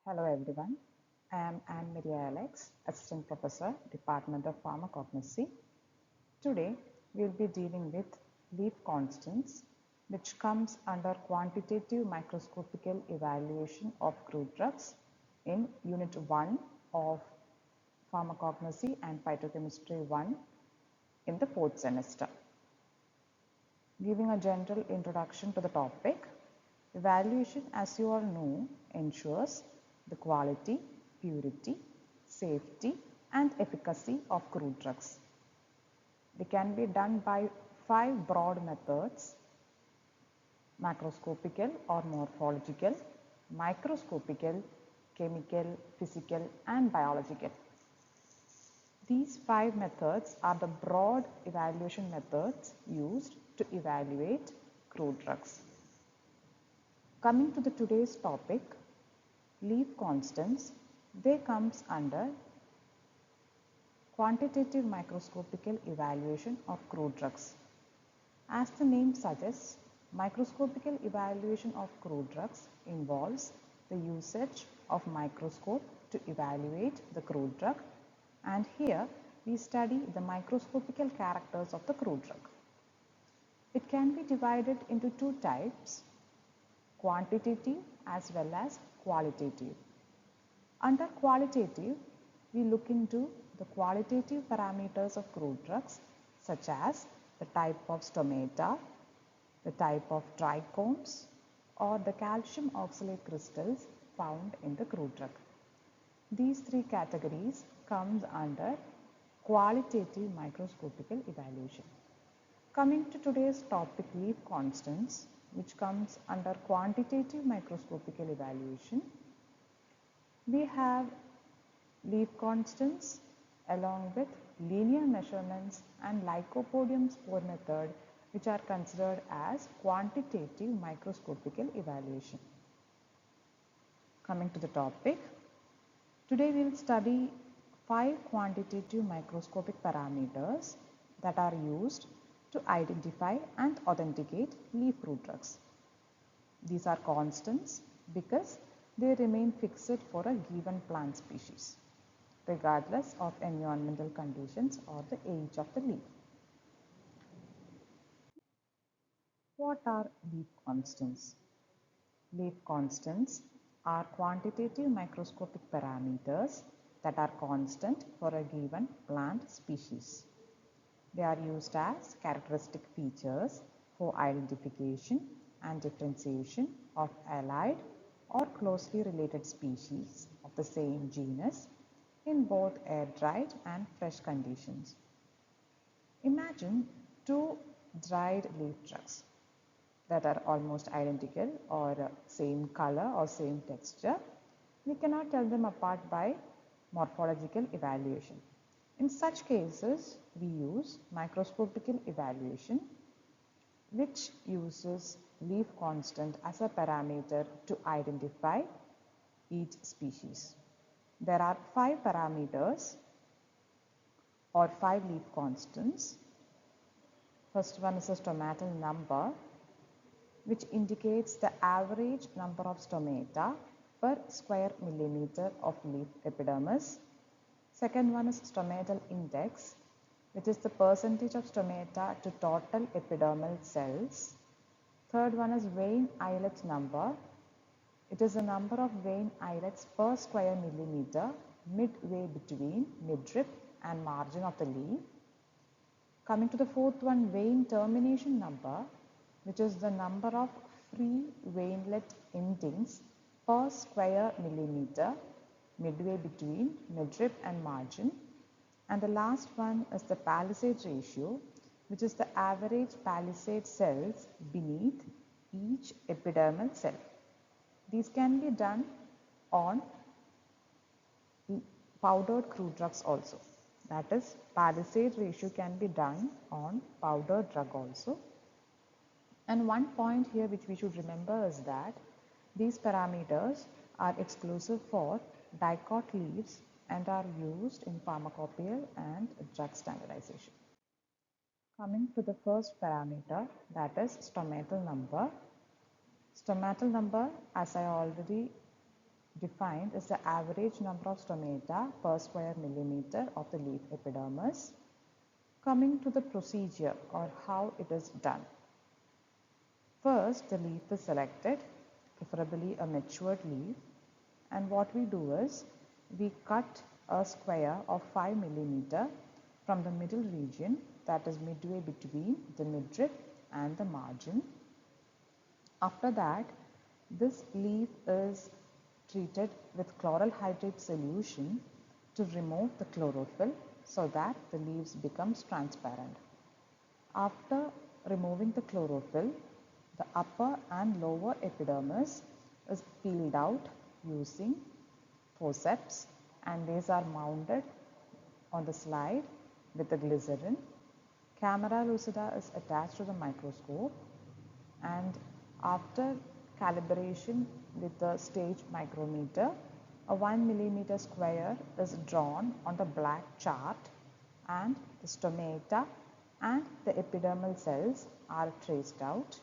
Hello everyone, I am Anne Maria Alex, Assistant Professor, Department of Pharmacognosy. Today we will be dealing with leaf constants, which comes under quantitative microscopical evaluation of crude drugs in Unit 1 of Pharmacognosy and Phytochemistry 1 in the 4th semester. Giving a general introduction to the topic, evaluation, as you all know, ensures the quality, purity, safety and efficacy of crude drugs. They can be done by 5 broad methods: macroscopical or morphological, microscopical, chemical, physical and biological. These 5 methods are the broad evaluation methods used to evaluate crude drugs. Coming to today's topic, leaf constants, they comes under quantitative microscopical evaluation of crude drugs. As the name suggests, microscopical evaluation of crude drugs involves the usage of microscope to evaluate the crude drug, and here we study the microscopical characters of the crude drug. It can be divided into two types: quantitative as well as qualitative. Under qualitative, we look into the qualitative parameters of crude drugs, such as the type of stomata, the type of trichomes, or the calcium oxalate crystals found in the crude drug. These three categories comes under qualitative microscopical evaluation. Coming to today's topic, leaf constants, which comes under quantitative microscopical evaluation, we have leaf constants along with linear measurements and lycopodium spore method, which are considered as quantitative microscopical evaluation. Coming to the topic, today we will study 5 quantitative microscopic parameters that are used to identify and authenticate leaf crude drugs. These are constants because they remain fixed for a given plant species, regardless of environmental conditions or the age of the leaf. What are leaf constants? Leaf constants are quantitative microscopic parameters that are constant for a given plant species. They are used as characteristic features for identification and differentiation of allied or closely related species of the same genus in both air-dried and fresh conditions. Imagine two dried leaf drugs that are almost identical or same color or same texture. We cannot tell them apart by morphological evaluation. In such cases, we use microscopical evaluation, which uses leaf constant as a parameter to identify each species. There are 5 parameters or 5 leaf constants. First one is the stomatal number, which indicates the average number of stomata per square millimeter of leaf epidermis. Second one is stomatal index, which is the percentage of stomata to total epidermal cells. Third one is vein islet number. It is the number of vein islets per square millimeter midway between midrib and margin of the leaf. Coming to the fourth one, vein termination number, which is the number of free veinlet endings per square millimeter midway between midrib and margin. And the last one is the palisade ratio, which is the average palisade cells beneath each epidermal cell. These can be done on powdered crude drugs also. That is, palisade ratio can be done on powdered drug also. And one point here which we should remember is that these parameters are exclusive for dicot leaves and are used in pharmacopoeia and drug standardization. Coming to the first parameter, that is stomatal number. Stomatal number, as I already defined as the average number of stomata per square millimeter of the leaf epidermis. Coming to the procedure or how it is done. First, the leaf is selected, preferably a matured leaf, and what we do is we cut a square of 5 millimeter from the middle region, that is midway between the midrib and the margin. After that, this leaf is treated with chloral hydrate solution to remove the chlorophyll so that the leaves becomes transparent. After removing the chlorophyll, the upper and lower epidermis is peeled out using forceps, and these are mounted on the slide with the glycerin. Camera lucida is attached to the microscope, and after calibration with the stage micrometer, a 1 millimeter square is drawn on the black chart, and the stomata and the epidermal cells are traced out,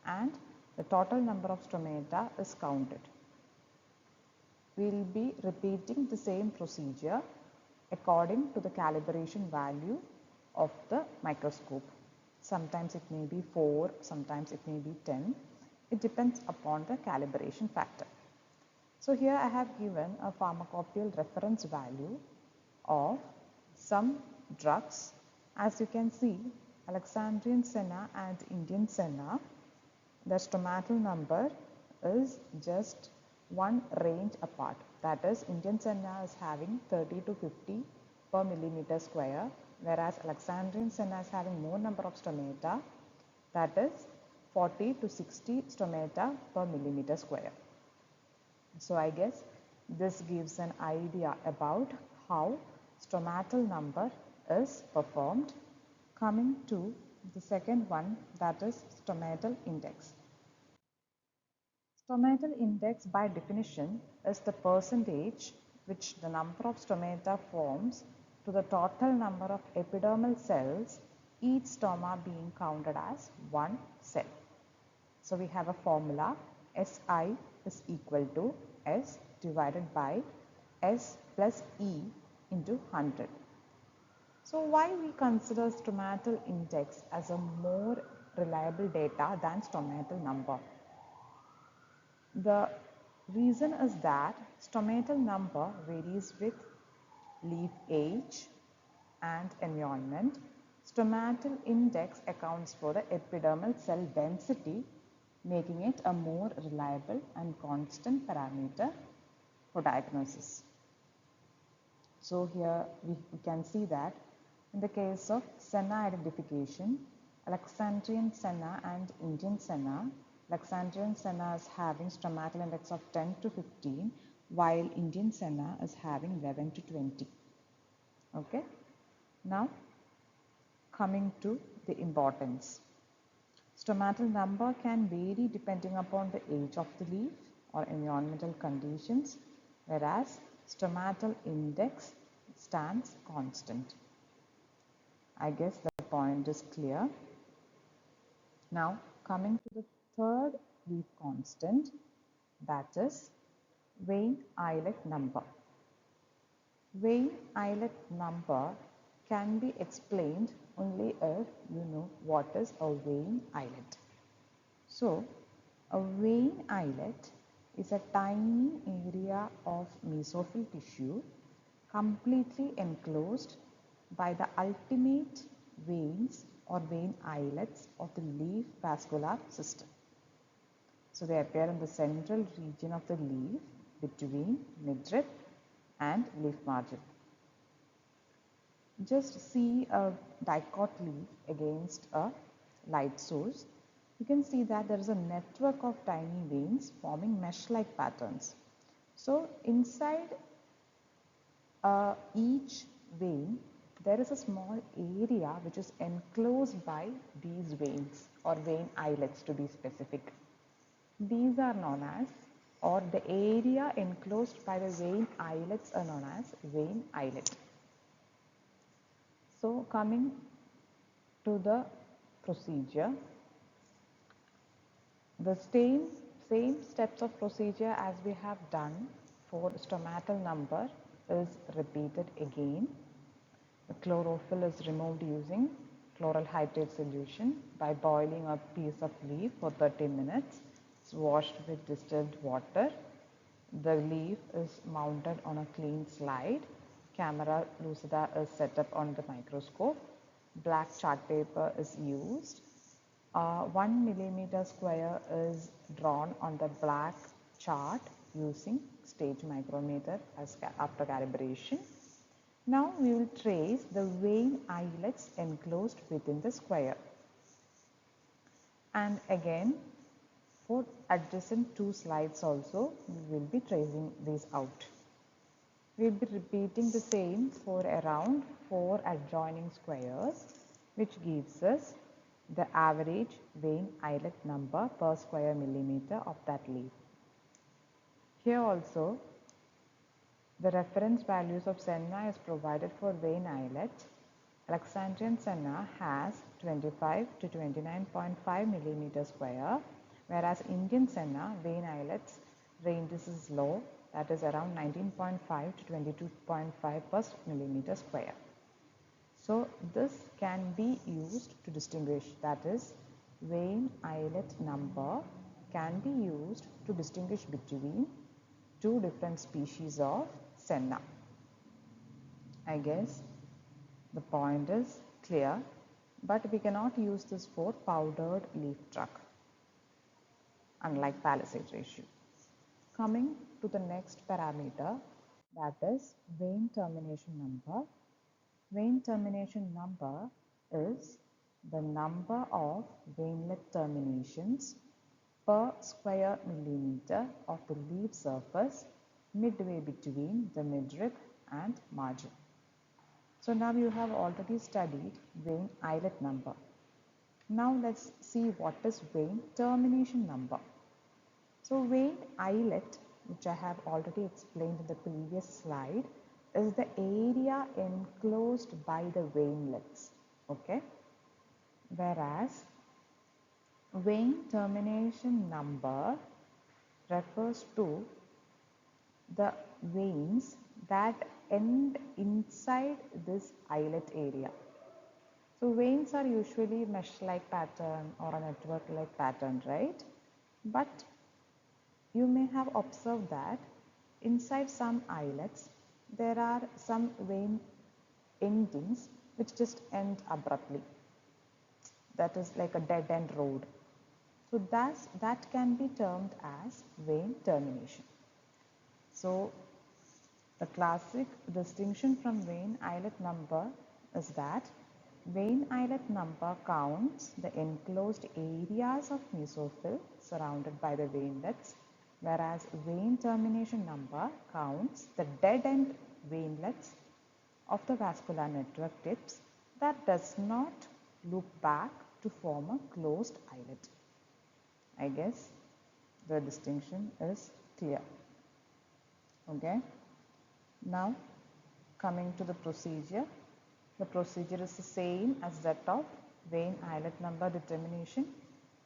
and the total number of stomata is counted. We will be repeating the same procedure according to the calibration value of the microscope. Sometimes it may be 4, sometimes it may be 10. It depends upon the calibration factor. So here I have given a pharmacopoeial reference value of some drugs. As you can see, Alexandrian senna and Indian senna, the stomatal number is just one range apart. That is, Indian senna is having 30 to 50 per millimeter square, whereas Alexandrian senna is having more number of stomata, that is 40 to 60 stomata per millimeter square. So I guess this gives an idea about how stomatal number is performed. Coming to the second one, that is stomatal index. Stomatal index by definition is the percentage which the number of stomata forms to the total number of epidermal cells, each stoma being counted as one cell. So we have a formula, SI is equal to S divided by S plus E into 100. So why we consider stomatal index as a more reliable data than stomatal number? The reason is that stomatal number varies with leaf age and environment. Stomatal index accounts for the epidermal cell density, making it a more reliable and constant parameter for diagnosis. So here we can see that in the case of senna identification, Alexandrian senna and Indian senna, Alexandrian senna is having stomatal index of 10 to 15, while Indian senna is having 11 to 20. Okay. Now, coming to the importance. Stomatal number can vary depending upon the age of the leaf or environmental conditions, whereas stomatal index stands constant. I guess the point is clear. Now, coming to the third leaf constant, that is vein eyelet number. Vein eyelet number can be explained only if you know what is a vein eyelet. So, a vein eyelet is a tiny area of mesophyll tissue completely enclosed by the ultimate veins or vein islets of the leaf vascular system. So they appear in the central region of the leaf between midrib and leaf margin. Just see a dicot leaf against a light source. You can see that there is a network of tiny veins forming mesh-like patterns. So inside each vein, there is a small area which is enclosed by these veins or vein islets to be specific. These are known as, or the area enclosed by the vein islets are known as vein islet. So coming to the procedure, the same steps of procedure as we have done for stomatal number is repeated again. The chlorophyll is removed using chloral hydrate solution by boiling a piece of leaf for 30 minutes. It's washed with distilled water. The leaf is mounted on a clean slide. Camera lucida is set up on the microscope. Black chart paper is used. 1 millimeter square is drawn on the black chart using stage micrometer after calibration. Now we will trace the vein islets enclosed within the square. And again, for adjacent 2 slides also, we will be tracing these out. We will be repeating the same for around 4 adjoining squares, which gives us the average vein islet number per square millimeter of that leaf. Here also, the reference values of Senna is provided for vein islet. Alexandrian Senna has 25 to 29.5 millimeter square, whereas Indian Senna vein islets ranges is low, that is around 19.5 to 22.5 per millimeter square. So this can be used to distinguish, that is vein islet number can be used to distinguish between 2 different species of Senna. I guess the point is clear, but we cannot use this for powdered leaf truck, unlike Palisade ratio. Coming to the next parameter, that is vein termination number. Vein termination number is the number of veinlet terminations per square millimeter of the leaf surface midway between the midrib and margin. So now you have already studied vein islet number. Now let's see what is vein termination number. So vein islet, which I have already explained in the previous slide, is the area enclosed by the veinlets, okay? Whereas vein termination number refers to the veins that end inside this islet area. So veins are usually mesh-like pattern or a network-like pattern, right? But you may have observed that inside some islets, there are some vein endings which just end abruptly. That is like a dead-end road. So that can be termed as vein termination. So the classic distinction from vein islet number is that vein islet number counts the enclosed areas of mesophyll surrounded by the veinlets, whereas vein termination number counts the dead-end veinlets of the vascular network tips that does not loop back to form a closed islet. I guess the distinction is clear. Okay. Now coming to the procedure. The procedure is the same as that of vein islet number determination.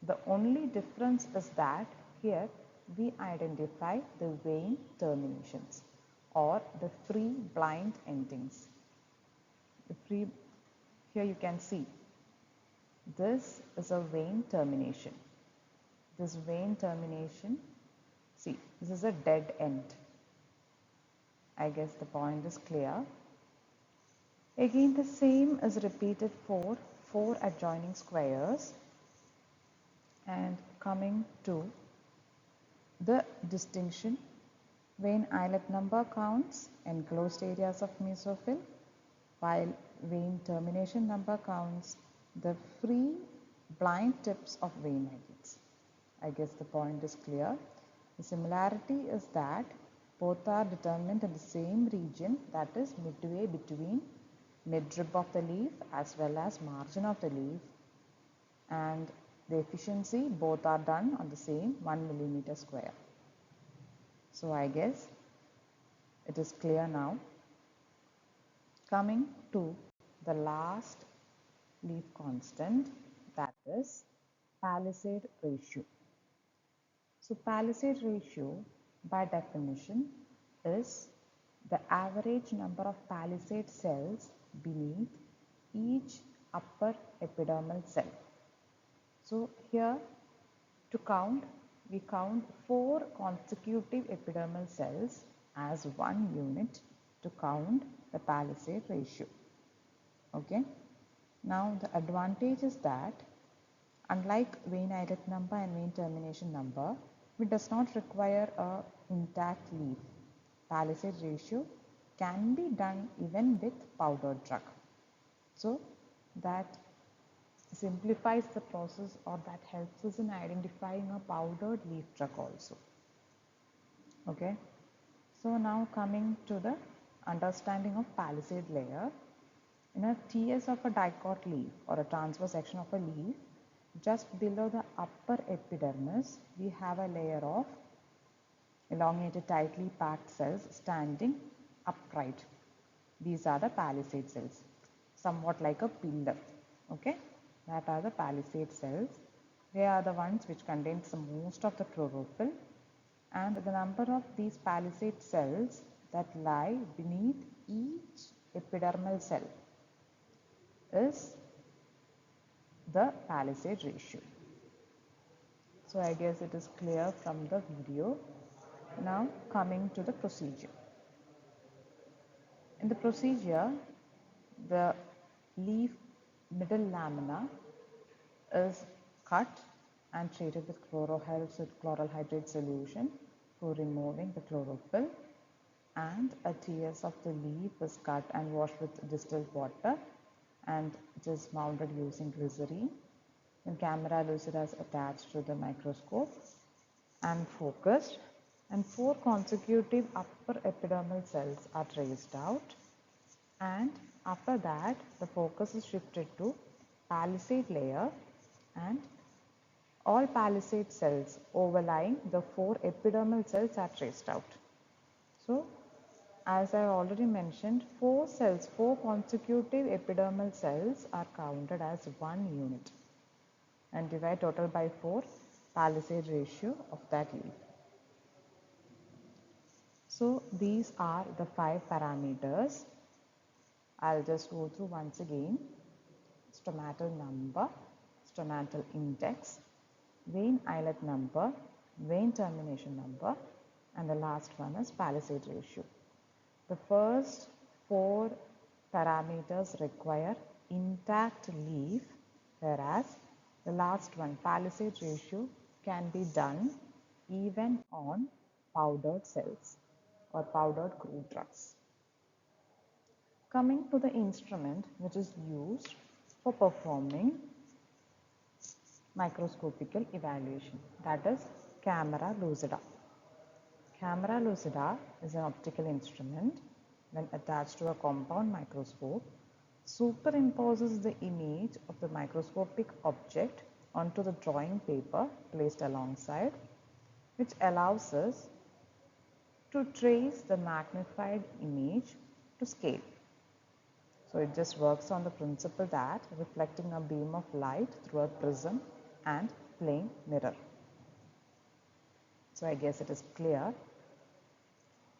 The only difference is that here we identify the vein terminations or the free blind endings. Here you can see this is a vein termination. This vein termination, see, this is a dead end. I guess the point is clear. Again, the same is repeated for 4 adjoining squares. And coming to the distinction, vein islet number counts enclosed areas of mesophyll, while vein termination number counts the free blind tips of vein islets. I guess the point is clear. The similarity is that both are determined in the same region, that is midway between midrib of the leaf as well as margin of the leaf, and the efficiency both are done on the same 1 millimeter square. So I guess it is clear now. Coming to the last leaf constant, that is Palisade ratio. So Palisade ratio by definition is the average number of palisade cells beneath each upper epidermal cell. So here to count, we count 4 consecutive epidermal cells as one unit to count the palisade ratio. Okay. Now the advantage is that unlike vein islet number and vein termination number, it does not require a intact leaf. Palisade ratio can be done even with powdered drug. So that simplifies the process, or that helps us in identifying a powdered leaf drug also. Okay. So now coming to the understanding of palisade layer. In a TS of a dicot leaf or a transverse section of a leaf, just below the upper epidermis, we have a layer of elongated, tightly packed cells standing upright. These are the palisade cells, somewhat like a pillar. Okay, that are the palisade cells. They are the ones which contains most of the chlorophyll, and the number of these palisade cells that lie beneath each epidermal cell is the palisade ratio. So I guess it is clear from the video. Now coming to the procedure. In the procedure, the leaf middle lamina is cut and treated with chloral hydrate solution for removing the chlorophyll, and a TS of the leaf is cut and washed with distilled water, and it is mounted using glycerine. Then camera lucida is attached to the microscope and focused, and 4 consecutive upper epidermal cells are traced out, and after that the focus is shifted to palisade layer, and all palisade cells overlying the 4 epidermal cells are traced out. So as I already mentioned, 4 consecutive epidermal cells are counted as one unit, and divide total by 4 palisade ratio of that leaf. So these are the 5 parameters. I'll just go through once again. Stomatal number, stomatal index, vein islet number, vein termination number, and the last one is palisade ratio. The first 4 parameters require intact leaf, whereas the last one, palisade ratio, can be done even on powdered cells or powdered crude drugs. Coming to the instrument which is used for performing microscopical evaluation, that is camera lucida. Camera lucida is an optical instrument. When attached to a compound microscope, superimposes the image of the microscopic object onto the drawing paper placed alongside, which allows us to trace the magnified image to scale. So it just works on the principle that reflecting a beam of light through a prism and plane mirror. So I guess it is clear.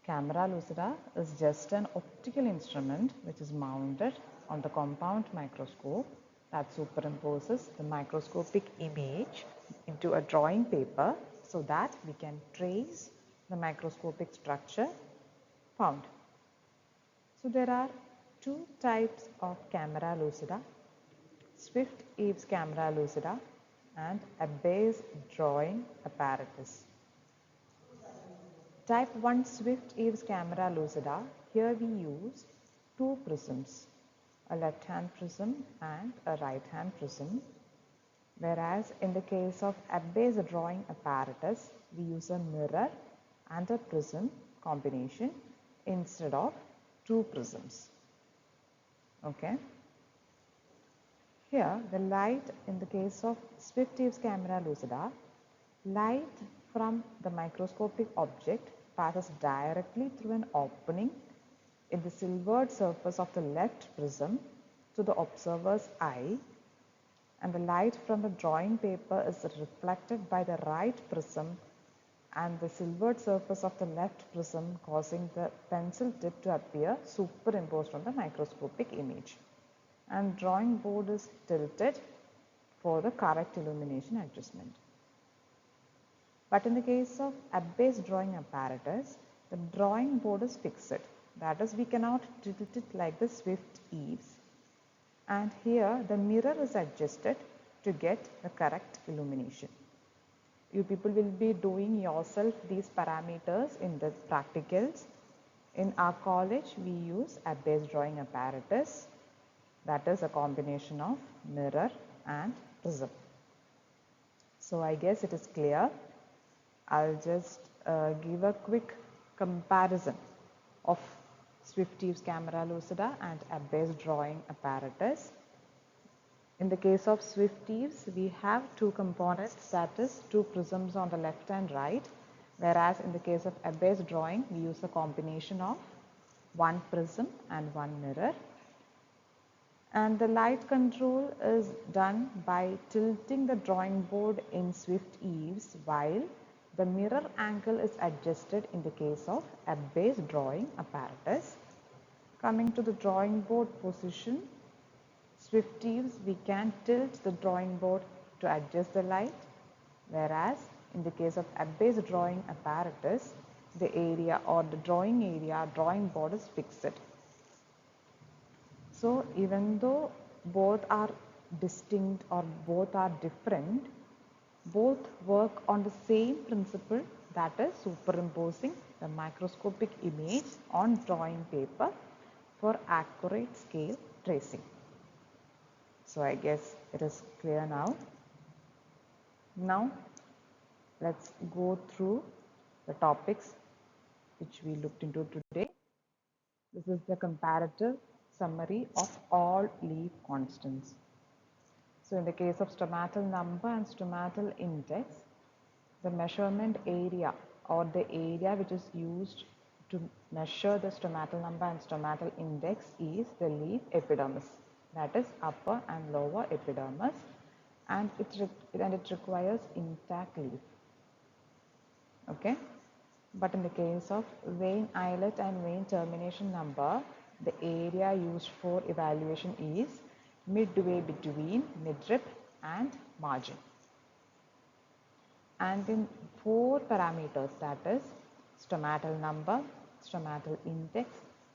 Camera lucida is just an optical instrument which is mounted on the compound microscope that superimposes the microscopic image into a drawing paper so that we can trace the microscopic structure found. So there are 2 types of camera lucida: Swift-Eaves camera lucida and Abbe's drawing apparatus. Type 1 Swift-Eaves camera lucida, here we use 2 prisms, a left-hand prism and a right-hand prism, whereas in the case of Abbe's drawing apparatus, we use a mirror and a prism combination instead of 2 prisms. Okay. Here the light in the case of Swift-Eaves camera lucida, light from the microscopic object passes directly through an opening in the silvered surface of the left prism to the observer's eye, and the light from the drawing paper is reflected by the right prism and the silvered surface of the left prism causing the pencil tip to appear superimposed on the microscopic image. And drawing board is tilted for the correct illumination adjustment. But in the case of app-based drawing apparatus, the drawing board is fixed. That is, we cannot tilt it like the Swift eaves. And here the mirror is adjusted to get the correct illumination. You people will be doing yourself these parameters in the practicals. In our college, we use app-based drawing apparatus. That is a combination of mirror and prism. So I guess it is clear. I'll just give a quick comparison of Swift Eaves camera lucida and app-based drawing apparatus. In the case of Swift Eaves, we have two components, that is two prisms on the left and right, whereas in the case of app-based drawing, we use a combination of one prism and one mirror. And the light control is done by tilting the drawing board in Swift Eaves, while the mirror angle is adjusted in the case of app-based drawing apparatus. Coming to the drawing board position, Swift Eaves, we can tilt the drawing board to adjust the light, whereas in the case of app-based drawing apparatus, the area or the drawing board is fixed. So even though both are distinct or both are different, both work on the same principle, that is superimposing the microscopic image on drawing paper for accurate scale tracing. So I guess it is clear now. Now let's go through the topics which we looked into today. This is the comparative summary of all leaf constants. So in the case of stomatal number and stomatal index, the measurement area or the area which is used to measure the stomatal number and stomatal index is the leaf epidermis, that is upper and lower epidermis, and it requires intact leaf. Okay, but in the case of vein eyelet and vein termination number, the area used for evaluation is midway between midrib and margin. And in four parameters, that is stomatal number, stomatal index,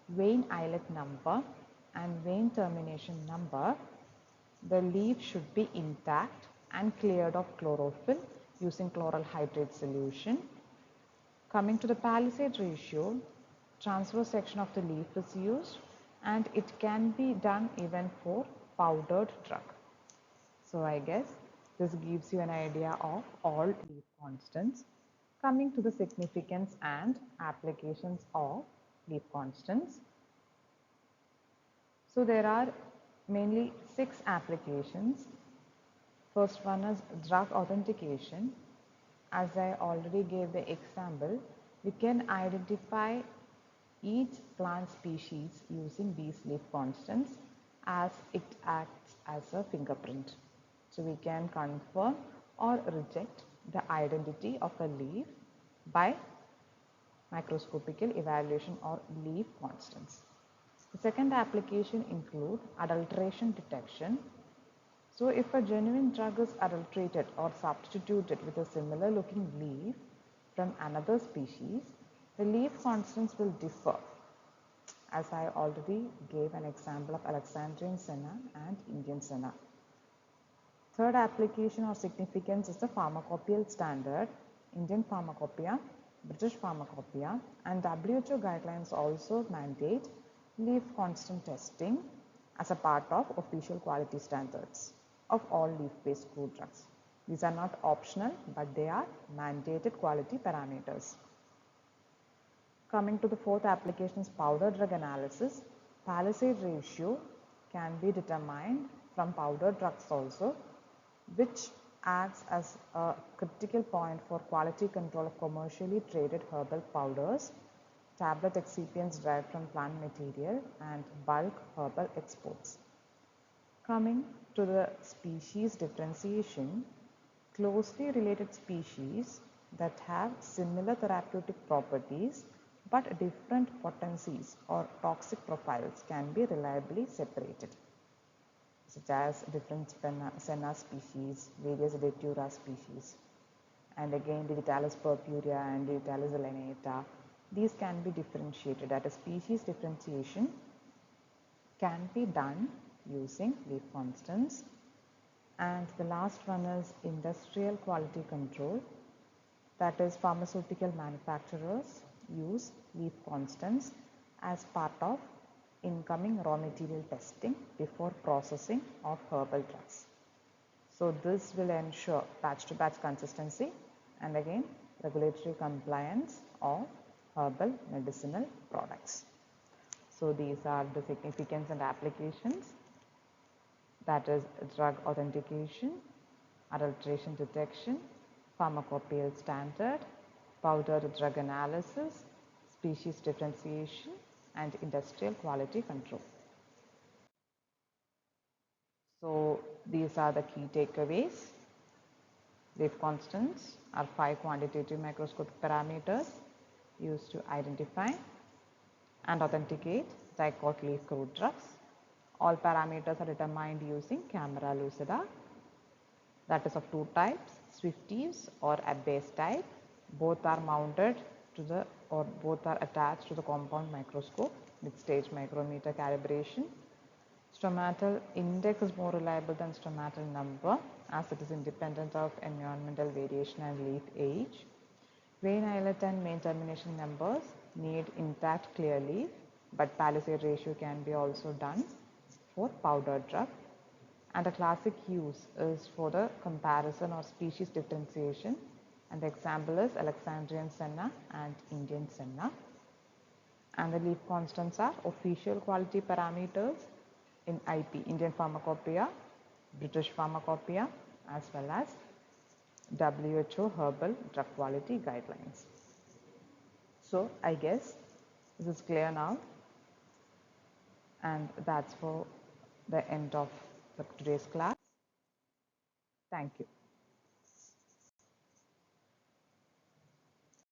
vein eyelet number and vein termination number, the leaf should be intact and cleared of chlorophyll using chloral hydrate solution. Coming to the palisade ratio, transverse section of the leaf is used, and it can be done even for powdered drug. So I guess this gives you an idea of all leaf constants. Coming to the significance and applications of leaf constants. So there are mainly 6 applications. First one is drug authentication. As I already gave the example, we can identify each plant species using these leaf constants as it acts as a fingerprint. So we can confirm or reject the identity of a leaf by microscopical evaluation or leaf constants. The second application include adulteration detection. So if a genuine drug is adulterated or substituted with a similar looking leaf from another species, the leaf constants will differ, as I already gave an example of Alexandrian senna and Indian senna. Third application or significance is the pharmacopoeial standard. Indian Pharmacopoeia, British Pharmacopoeia and WHO guidelines also mandate leaf constant testing as a part of official quality standards of all leaf-based food drugs. These are not optional, but they are mandated quality parameters. Coming to the fourth application is powder drug analysis. Palisade ratio can be determined from powder drugs also, which acts as a critical point for quality control of commercially traded herbal powders, tablet excipients derived from plant material and bulk herbal exports. Coming to the species differentiation, closely related species that have similar therapeutic properties but different potencies or toxic profiles can be reliably separated, such as different senna species, various datura species, and again Digitalis purpurea and Digitalis lanata. These can be differentiated. That is, species differentiation can be done using leaf constants. And the last one is industrial quality control. That is, pharmaceutical manufacturers use leaf constants as part of incoming raw material testing before processing of herbal drugs. So this will ensure batch-to-batch consistency and again regulatory compliance of herbal medicinal products. So these are the significance and applications, that is drug authentication, adulteration detection, pharmacopoeial standard, powdered drug analysis, species differentiation, and industrial quality control. So these are the key takeaways. Leaf constants are 5 quantitative microscopic parameters used to identify and authenticate dicot leaf crude drugs. All parameters are determined using camera lucida, that is of two types, Swifties or Abbes type. Both are mounted to the or both are attached to the compound microscope with stage micrometer calibration. Stomatal index is more reliable than stomatal number as it is independent of environmental variation and leaf age. Vein islet and main termination numbers need intact clear leaf, but palisade ratio can be also done for powdered drug. And the classic use is for the comparison or species differentiation, and the example is Alexandrian senna and Indian senna. And the leaf constants are official quality parameters in IP, Indian Pharmacopoeia, British Pharmacopoeia, as well as WHO Herbal Drug Quality Guidelines. So I guess this is clear now, and that's for the end of today's class. Thank you.